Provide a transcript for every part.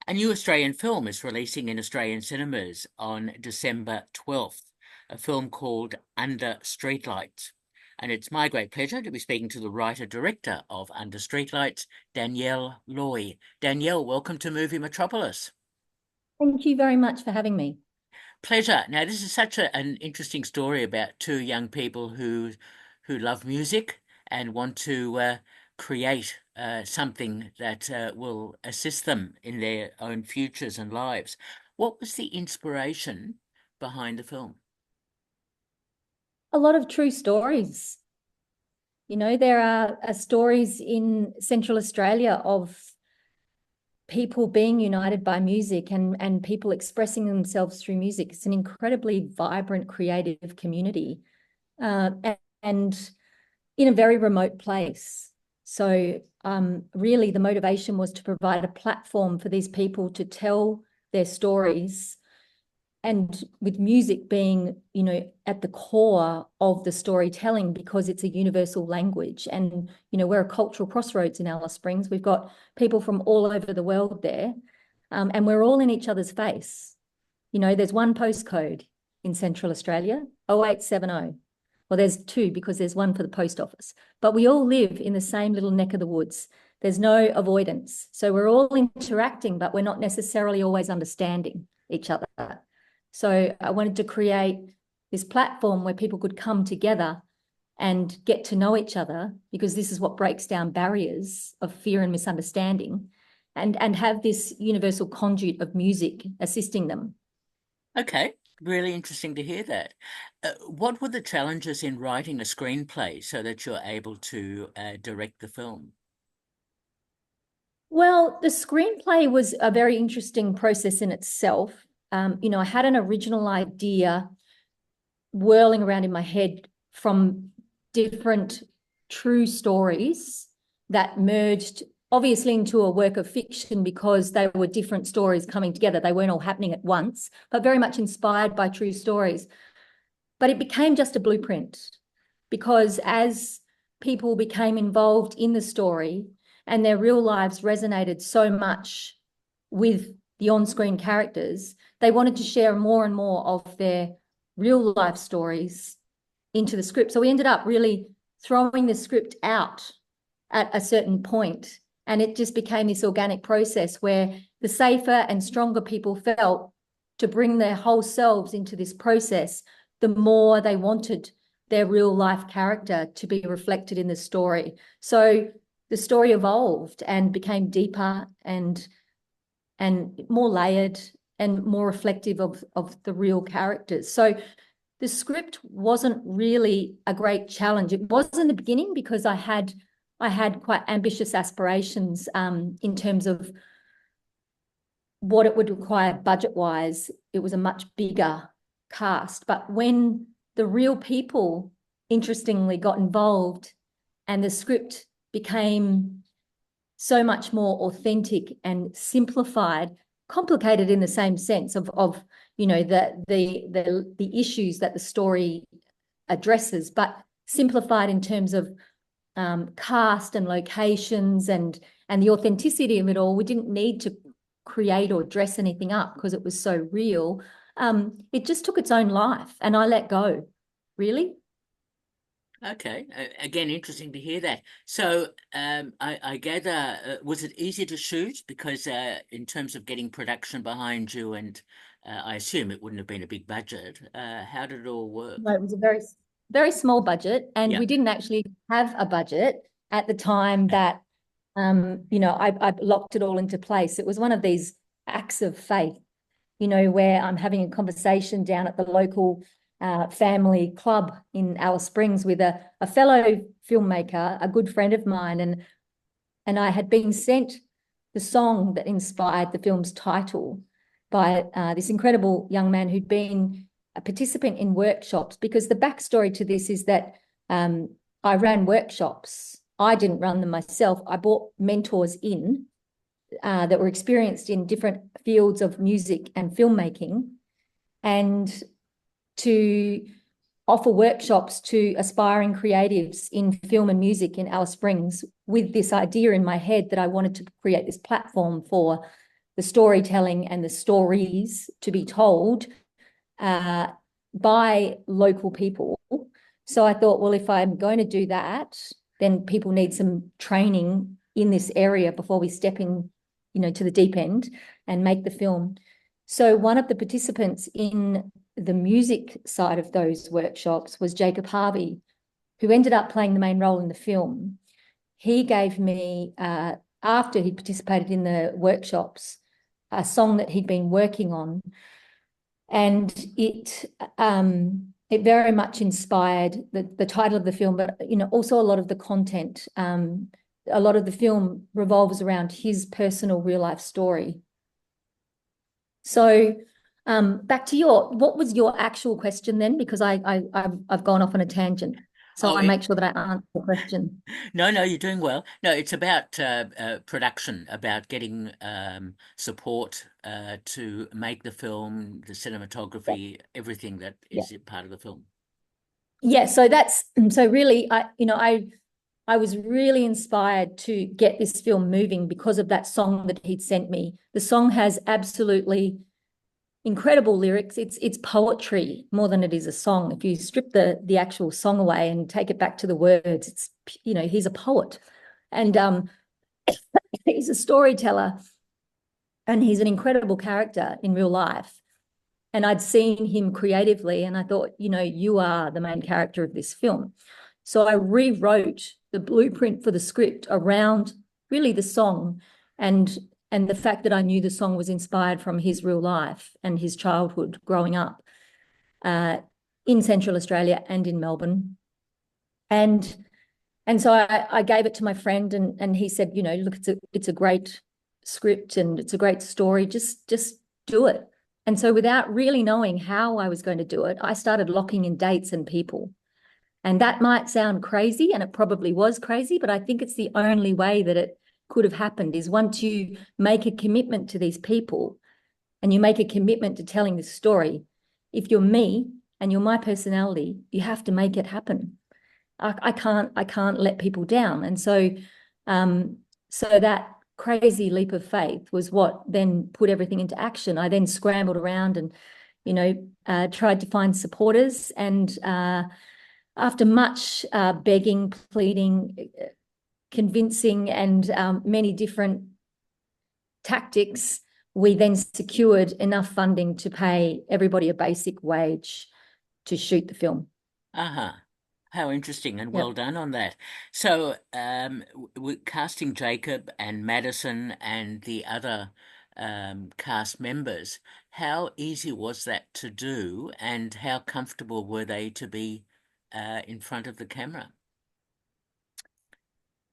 A new Australian film is releasing in Australian cinemas on December 12th, a film called Under Streetlights. And it's my great pleasure to be speaking to the writer-director of Under Streetlights, Danielle Loy. Danielle, welcome to Movie Metropolis. Thank you very much for having me. Pleasure. Now, this is such an interesting story about two young people who love music and want to create something that will assist them in their own futures and lives. What was the inspiration behind the film? A lot of true stories. There are stories in Central Australia of people being united by music and people expressing themselves through music. It's an incredibly vibrant, creative community, and in a very remote place. So really the motivation was to provide a platform for these people to tell their stories, and with music being, at the core of the storytelling, because it's a universal language. And, we're a cultural crossroads in Alice Springs. We've got people from all over the world there, and we're all in each other's face. There's one postcode in Central Australia, 0870. Well, there's two because there's one for the post office, but we all live in the same little neck of the woods. There's no avoidance. So we're all interacting, but we're not necessarily always understanding each other. So I wanted to create this platform where people could come together and get to know each other, because this is what breaks down barriers of fear and misunderstanding, and have this universal conduit of music assisting them. Okay, really interesting to hear that. What were the challenges in writing a screenplay so that you're able to direct the film? Well, the screenplay was a very interesting process in itself. I had an original idea whirling around in my head from different true stories that merged obviously into a work of fiction, because they were different stories coming together. They weren't all happening at once, but very much inspired by true stories. But it became just a blueprint, because as people became involved in the story and their real lives resonated so much with the on-screen characters, they wanted to share more and more of their real life stories into the script. So we ended up really throwing the script out at a certain point, and it just became this organic process where the safer and stronger people felt to bring their whole selves into this process, the more they wanted their real life character to be reflected in the story. So the story evolved and became deeper and more layered and more reflective of the real characters. So the script wasn't really a great challenge. It was in the beginning, because I had quite ambitious aspirations in terms of what it would require budget-wise. It was a much bigger cast. But when the real people, interestingly, got involved and the script became so much more authentic and simplified, complicated in the same sense of the issues that the story addresses, but simplified in terms of cast and locations and the authenticity of it all. We didn't need to create or dress anything up because it was so real. It just took its own life, and I let go, really. Okay, again, interesting to hear that. So, I gather, was it easy to shoot? Because in terms of getting production behind you, and I assume it wouldn't have been a big budget. How did it all work? No, it was a very, very small budget, and Yeah. we didn't actually have a budget at the time that, I locked it all into place. It was one of these acts of faith, where I'm having a conversation down at the local family club in Alice Springs with a fellow filmmaker, a good friend of mine, and I had been sent the song that inspired the film's title by this incredible young man who'd been a participant in workshops. Because the backstory to this is that I ran workshops. I didn't run them myself. I brought mentors in that were experienced in different fields of music and filmmaking, and to offer workshops to aspiring creatives in film and music in Alice Springs, with this idea in my head that I wanted to create this platform for the storytelling and the stories to be told by local people. So I thought, well, if I'm going to do that, then people need some training in this area before we step in, to the deep end and make the film. So one of the participants in the music side of those workshops was Jacob Harvey, who ended up playing the main role in the film. He gave me, after he participated in the workshops, a song that he'd been working on, and it very much inspired the title of the film, but also a lot of the content. A lot of the film revolves around his personal real life story. So back to what was your actual question then? Because I've gone off on a tangent. So Oh, I make sure that I answer the question. no, no, you're doing well. No, it's about production, about getting support to make the film, the Yeah. cinematography, everything that Yeah. is a part of the film. Yeah. So really, I was really inspired to get this film moving because of that song that he'd sent me. The song has absolutely incredible lyrics. It's poetry more than it is a song. If you strip the actual song away and take it back to the words, it's he's a poet, and he's a storyteller, and he's an incredible character in real life. And I'd seen him creatively, and I thought, you are the main character of this film. So I rewrote the blueprint for the script around really the song, and the fact that I knew the song was inspired from his real life and his childhood growing up in Central Australia and in Melbourne. And so I gave it to my friend, and he said, look, it's a great script and it's a great story. Just do it. And so without really knowing how I was going to do it, I started locking in dates and people. And that might sound crazy, and it probably was crazy, but I think it's the only way that it could have happened is once you make a commitment to these people and you make a commitment to telling this story, if you're me and you're my personality, you have to make it happen. I can't let people down. And so that crazy leap of faith was what then put everything into action. I then scrambled around and, tried to find supporters. And after much begging, pleading, convincing, and many different tactics, we then secured enough funding to pay everybody a basic wage to shoot the film. Uh-huh. How interesting and Yep. well done on that. So, casting Jacob and Madison and the other cast members, how easy was that to do, and how comfortable were they to be in front of the camera?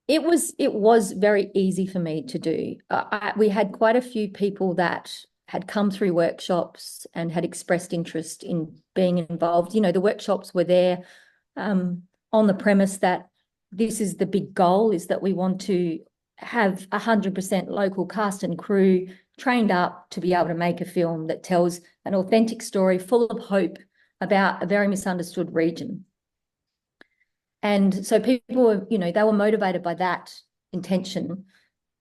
It was very easy for me to do. We had quite a few people that had come through workshops and had expressed interest in being involved. The workshops were there on the premise that this is the big goal, is that we want to have 100% local cast and crew trained up to be able to make a film that tells an authentic story full of hope about a very misunderstood region. And so people were, they were motivated by that intention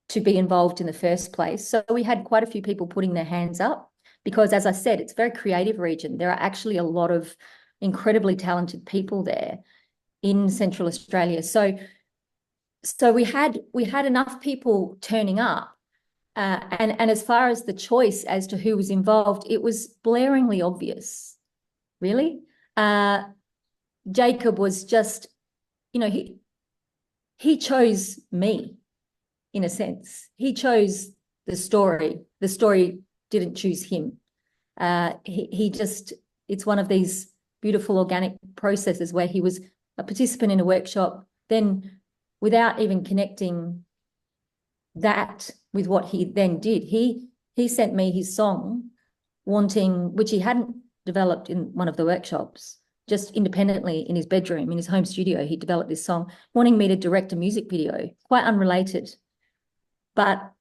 to be involved in the first place. So we had quite a few people putting their hands up because, as I said, it's a very creative region. There are actually a lot of incredibly talented people there in Central Australia. So we had enough people turning up. And as far as the choice as to who was involved, it was blaringly obvious, really. Jacob was just, he chose me, in a sense. He chose the story. The story didn't choose him. He just, it's one of these beautiful organic processes where he was a participant in a workshop, then without even connecting that with what he then did, he sent me his song, which he hadn't developed in one of the workshops, just independently in his bedroom, in his home studio. He developed this song, wanting me to direct a music video, quite unrelated. But,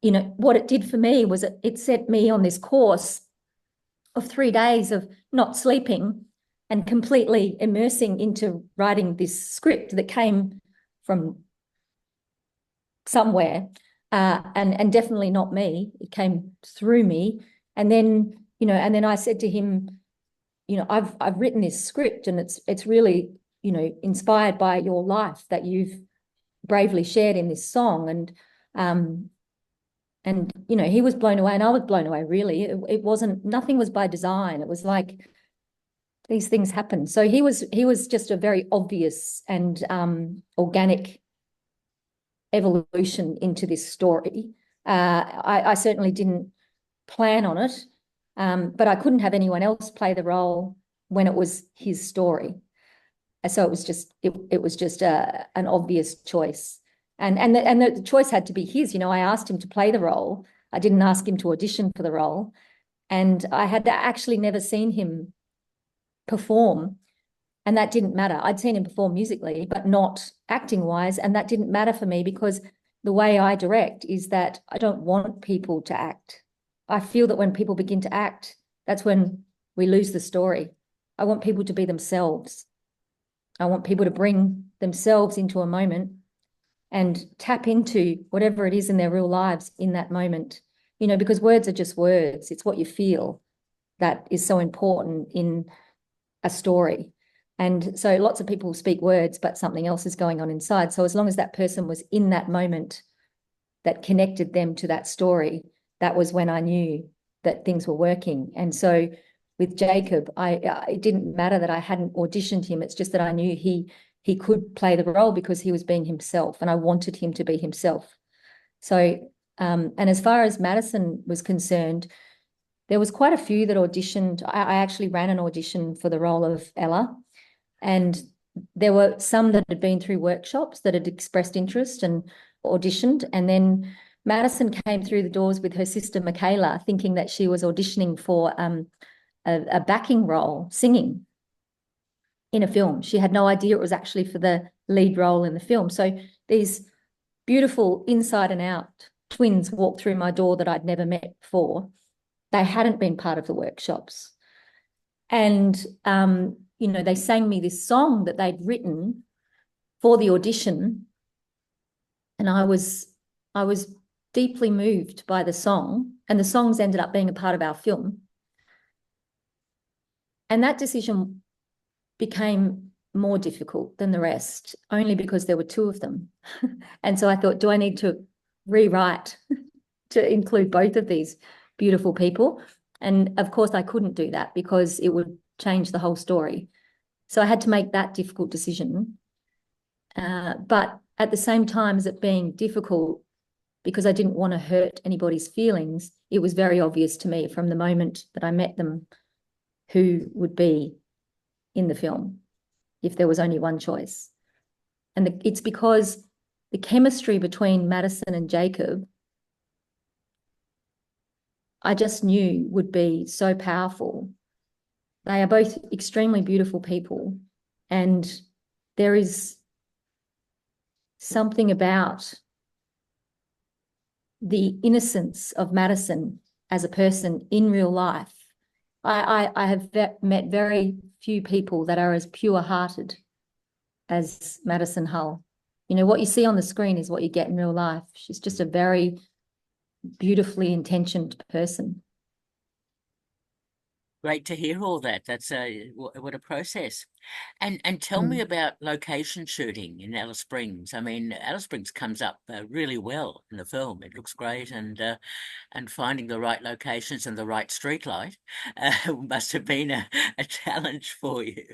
what it did for me was it set me on this course of 3 days of not sleeping and completely immersing into writing this script that came from somewhere. and definitely not me. It came through me. And then, and then I said to him, I've written this script, and it's really, inspired by your life that you've bravely shared in this song. And he was blown away, and I was blown away, really. It wasn't, nothing was by design. It was like these things happen. So he was just a very obvious and organic evolution into this story. I certainly didn't plan on it, but I couldn't have anyone else play the role when it was his story. So it was just an obvious choice, and the choice had to be his. I asked him to play the role. I didn't ask him to audition for the role, and I had actually never seen him perform, and that didn't matter. I'd seen him perform musically, but not acting wise, and that didn't matter for me because the way I direct is that I don't want people to act. I feel that when people begin to act, that's when we lose the story. I want people to be themselves. I want people to bring themselves into a moment and tap into whatever it is in their real lives in that moment, because words are just words. It's what you feel that is so important in a story. And so lots of people speak words, but something else is going on inside. So as long as that person was in that moment that connected them to that story, that was when I knew that things were working. And so with Jacob, it didn't matter that I hadn't auditioned him. It's just that I knew he could play the role because he was being himself, and I wanted him to be himself. So, and as far as Madison was concerned, there was quite a few that auditioned. I actually ran an audition for the role of Ella, and there were some that had been through workshops that had expressed interest and auditioned. And then Madison came through the doors with her sister Michaela, thinking that she was auditioning for a backing role, singing in a film. She had no idea it was actually for the lead role in the film. So these beautiful inside and out twins walked through my door that I'd never met before. They hadn't been part of the workshops. And, they sang me this song that they'd written for the audition. And I was deeply moved by the song, and the songs ended up being a part of our film. And that decision became more difficult than the rest, only because there were two of them. And so I thought, do I need to rewrite to include both of these beautiful people? And of course, I couldn't do that because it would change the whole story. So I had to make that difficult decision. But at the same time as it being difficult, because I didn't want to hurt anybody's feelings, it was very obvious to me from the moment that I met them who would be in the film if there was only one choice. And it's because the chemistry between Madison and Jacob, I just knew would be so powerful. They are both extremely beautiful people, and there is something about the innocence of Madison as a person in real life. I have met very few people that are as pure-hearted as Madison Hull. What you see on the screen is what you get in real life. She's just a very beautifully intentioned person. Great to hear all that. That's what a process. And tell me about location shooting in Alice Springs. I mean, Alice Springs comes up really well in the film. It looks great, and finding the right locations and the right streetlight must have been a challenge for you.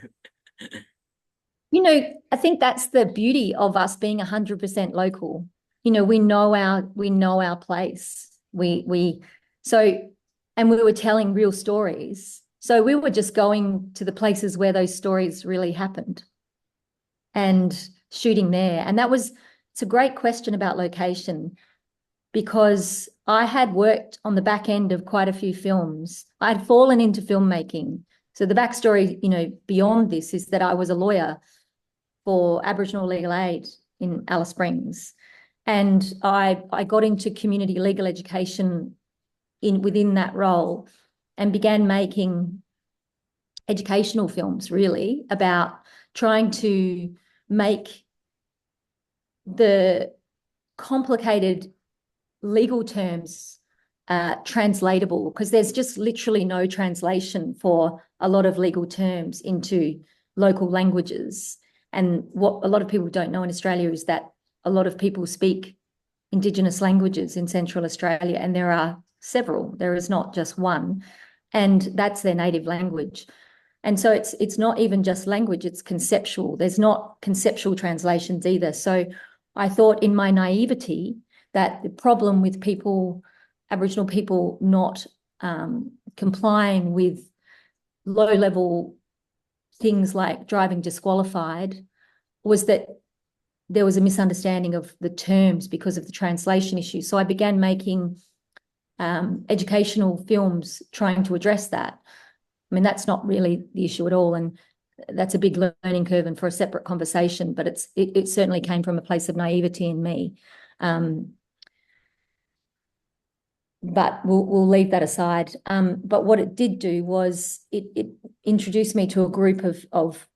I think that's the beauty of us being 100% local. We know our place. And we were telling real stories. So we were just going to the places where those stories really happened and shooting there. And it's a great question about location, because I had worked on the back end of quite a few films. I'd fallen into filmmaking. So the backstory, beyond this is that I was a lawyer for Aboriginal legal aid in Alice Springs. And I got into community legal education within that role, and began making educational films, really, about trying to make the complicated legal terms translatable, because there's just literally no translation for a lot of legal terms into local languages. And what a lot of people don't know in Australia is that a lot of people speak Indigenous languages in Central Australia, and there are several. There is not just one, and that's their native language. And so it's not even just language, it's conceptual. There's not conceptual translations either. So I thought in my naivety that the problem with people, Aboriginal people, not complying with low-level things like driving disqualified was that there was a misunderstanding of the terms because of the translation issue. So I began making educational films trying to address that. I mean, that's not really the issue at all, and that's a big learning curve and for a separate conversation, but it certainly came from a place of naivety in me. But we'll leave that aside. But what it did do was it introduced me to a group of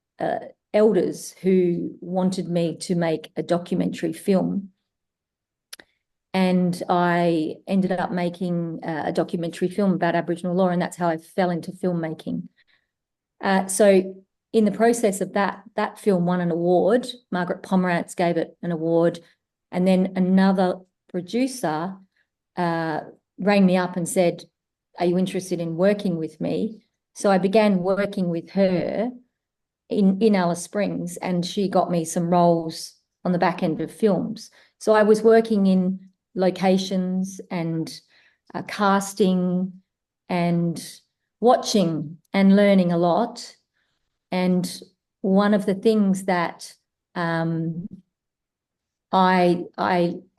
elders who wanted me to make a documentary film. And I ended up making a documentary film about Aboriginal law, and that's how I fell into filmmaking. So in the process of that film won an award. Margaret Pomerantz gave it an award. And then another producer rang me up and said, "Are you interested in working with me?" So I began working with her in Alice Springs, and she got me some roles on the back end of films. So I was working in locations and casting and watching and learning a lot. And one of the things that I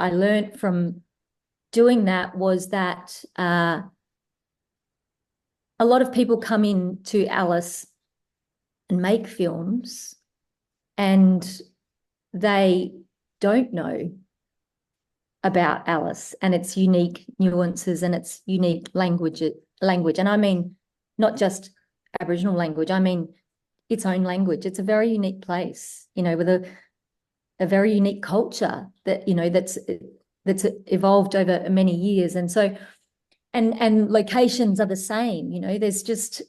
learned from doing that was that a lot of people come in to Alice and make films, and they don't know about Alice and its unique nuances and its unique language. And I mean, not just Aboriginal language, I mean, its own language. It's a very unique place, with a very unique culture that, that's evolved over many years. And so, and locations are the same, there's just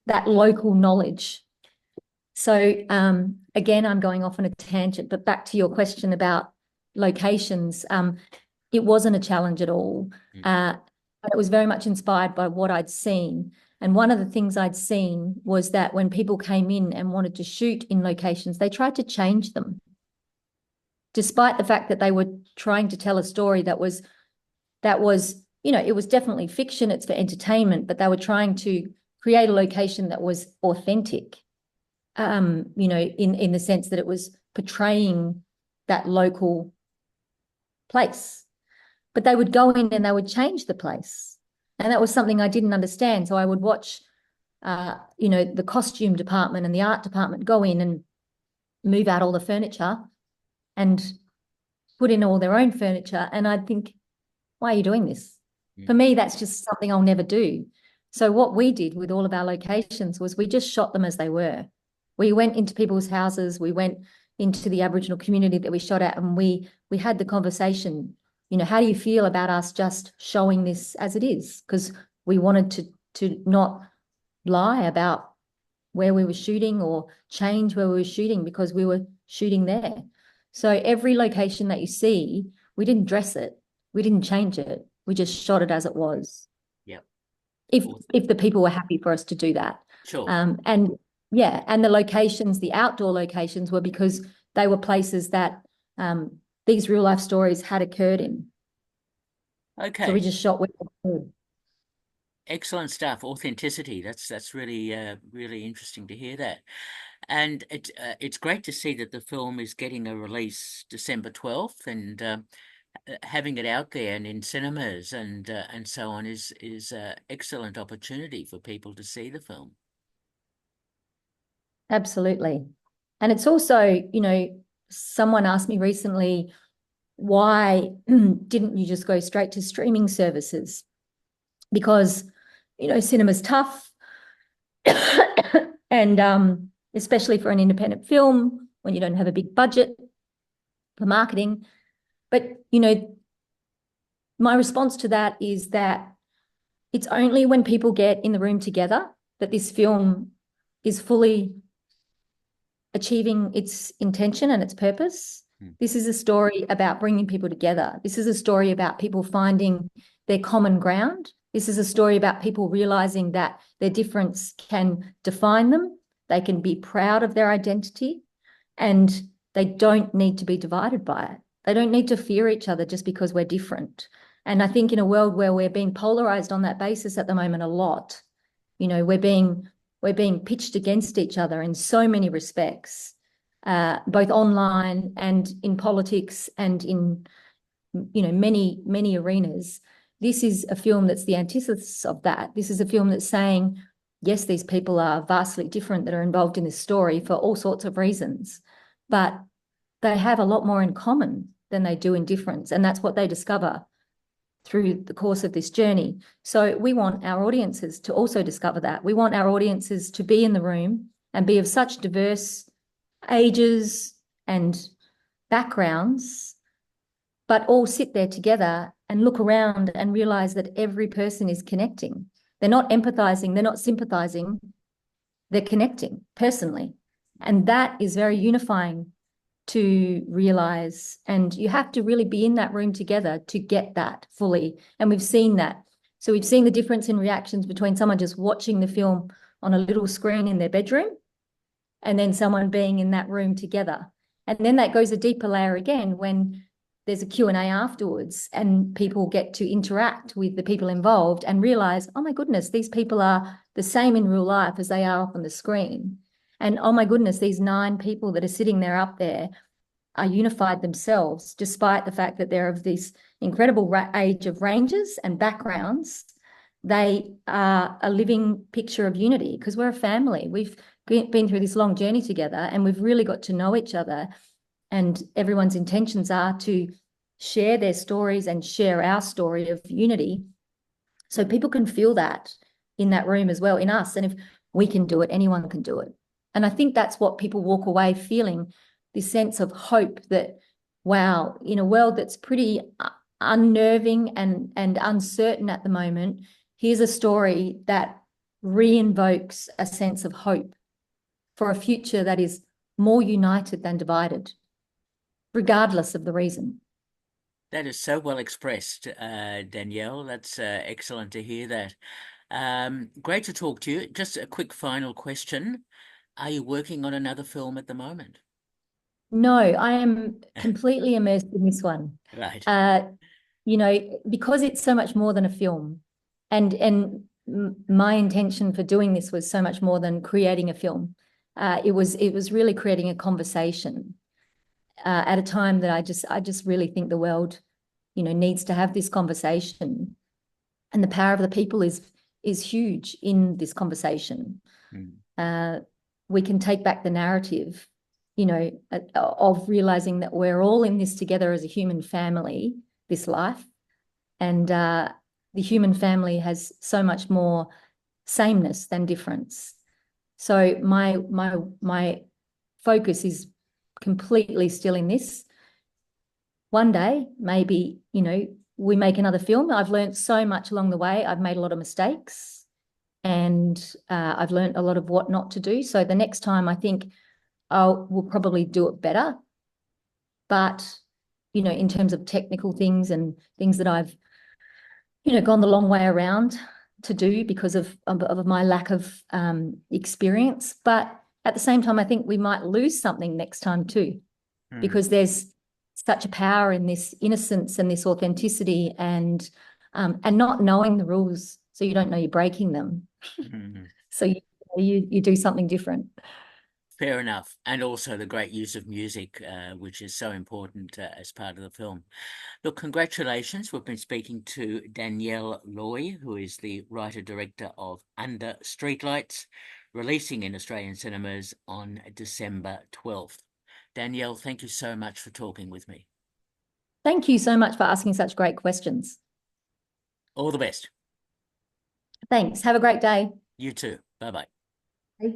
that local knowledge. So again, I'm going off on a tangent, but back to your question about locations, it wasn't a challenge at all. But it was very much inspired by what I'd seen. And one of the things I'd seen was that when people came in and wanted to shoot in locations, they tried to change them, despite the fact that they were trying to tell a story that was, it was definitely fiction, it's for entertainment, but they were trying to create a location that was authentic, in the sense that it was portraying that local place. But they would go in and they would change the place. And that was something I didn't understand. So I would watch, the costume department and the art department go in and move out all the furniture and put in all their own furniture. And I'd think, why are you doing this? For me, that's just something I'll never do. So what we did with all of our locations was we just shot them as they were. We went into people's houses, we went into the Aboriginal community that we shot at, and we had the conversation, how do you feel about us just showing this as it is? Because we wanted to not lie about where we were shooting or change where we were shooting, because we were shooting there. So every location that you see, we didn't dress it, we didn't change it, we just shot it as it was. Yep. If the people were happy for us to do that. Sure. And the locations, the outdoor locations, were because they were places that these real life stories had occurred in. Okay. So we just shot where it occurred. Excellent stuff. Authenticity. That's really really interesting to hear that. And it's great to see that the film is getting a release December 12th, and having it out there and in cinemas and so on is excellent opportunity for people to see the film. Absolutely. And it's also, someone asked me recently, why didn't you just go straight to streaming services? Because, cinema's tough. And especially for an independent film, when you don't have a big budget for marketing. But, my response to that is that it's only when people get in the room together that this film is fully achieving its intention and its purpose. This is a story about bringing people together. This is a story about people finding their common ground. This is a story about people realizing that their difference can define them. They can be proud of their identity, and they don't need to be divided by it. They don't need to fear each other just because we're different. And I think in a world where we're being polarized on that basis at the moment a lot, you know, we're being pitched against each other in so many respects, both online and in politics and in, you know, many arenas. This is a film that's the antithesis of that. This is a film that's saying, yes, these people are vastly different that are involved in this story for all sorts of reasons, but they have a lot more in common than they do in difference. And that's what they discover through the course of this journey. So we want our audiences to also discover that. We want our audiences to be in the room and be of such diverse ages and backgrounds, but all sit there together and look around and realize that every person is connecting. They're not empathizing, they're not sympathizing, they're connecting personally. And that is very unifying to realize. And you have to really be in that room together to get that fully. And we've seen that. So we've seen the difference in reactions between someone just watching the film on a little screen in their bedroom and then someone being in that room together. And then that goes a deeper layer again when there's a Q&A afterwards and people get to interact with the people involved and realize, oh my goodness, these people are the same in real life as they are up on the screen. And oh my goodness, these 9 people that are sitting there up there are unified themselves, despite the fact that they're of this incredible age of ranges and backgrounds. They are a living picture of unity because we're a family. We've been through this long journey together and we've really got to know each other. And everyone's intentions are to share their stories and share our story of unity. So people can feel that in that room as well, in us. And if we can do it, anyone can do it. And I think that's what people walk away feeling, this sense of hope that, wow, in a world that's pretty unnerving and uncertain at the moment, here's a story that reinvokes a sense of hope for a future that is more united than divided, regardless of the reason. That is so well expressed, Danielle. That's excellent to hear that. Great to talk to you. Just a quick final question. Are you working on another film at the moment? No, I am completely immersed in this one. Right. You know, because it's so much more than a film, and my intention for doing this was so much more than creating a film. It was really creating a conversation at a time that I just really think the world, you know, needs to have this conversation, and the power of the people is huge in this conversation. We can take back the narrative, you know, of realizing that we're all in this together as a human family, this life, and the human family has so much more sameness than difference. So my focus is completely still in this. One day, maybe, you know, we make another film. I've learned so much along the way. I've made a lot of mistakes and I've learned a lot of what not to do. So the next time I think we'll probably do it better. But, you know, in terms of technical things and things that I've, you know, gone the long way around to do because of my lack of experience. But at the same time, I think we might lose something next time too, because there's such a power in this innocence and this authenticity and not knowing the rules, so you don't know you're breaking them. So you do something different. Fair enough. And also the great use of music, which is so important as part of the film. Look, congratulations. We've been speaking to Danielle Loy, who is the writer-director of Under Streetlights, releasing in Australian cinemas on December 12th. Danielle, thank you so much for talking with me. Thank you so much for asking such great questions. All the best. Thanks. Have a great day. You too. Bye-bye. Bye.